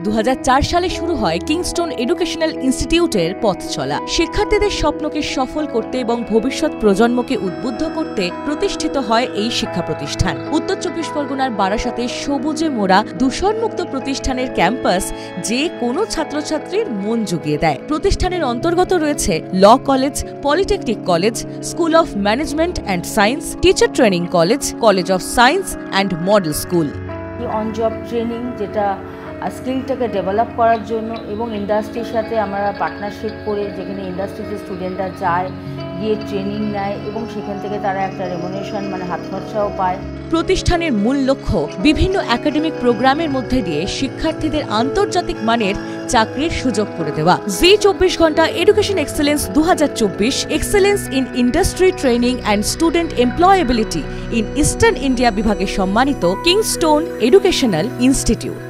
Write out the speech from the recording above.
2004 সালে শুরু হয় কিংস্টোন এডুকেশনাল ইনস্টিটিউটের পথ চলা। শিক্ষার্থীদের স্বপ্নকে সফল করতে এবং ভবিষ্যৎ প্রজন্মকে উদ্বুদ্ধ করতে প্রতিষ্ঠিত হয় এই শিক্ষা প্রতিষ্ঠান। উত্তর 24 পরগনার বারাসাতে সবুজে মোড়া দূষণমুক্ত প্রতিষ্ঠানের ক্যাম্পাস যে কোনো ছাত্রছাত্রীর মন জুগিয়ে দেয়। প্রতিষ্ঠানের অন্তর্গত রয়েছে law college, polytechnic college, school of management and science, teacher training college, college of science and model school. On job training, যেটা স্কিলটাকে ডেভেলপ করার জন্য, এবং ইন্ডাস্ট্রির সাথে আমরা পার্টনারশিপ করে, যেখানে ইন্ডাস্ট্রিতে স্টুডেন্টরা যায়, গিয়ে ট্রেনিং নেয় এবং সেখান থেকে তারা একটা রেমুনেশন মানে হাত খরচাও পায়। প্রতিষ্ঠানের মূল লক্ষ্য বিভিন্ন একাডেমিক প্রোগ্রামের মধ্যে দিয়ে শিক্ষার্থীদের আন্তর্জাতিক মানের চাকরির সুযোগ করে দেওয়া। জি 24 ঘন্টা education excellence 2024 excellence in industry training and student employability in eastern India বিভাগে সম্মানিত কিংস্টোন এডুকেশনাল ইনস্টিটিউট।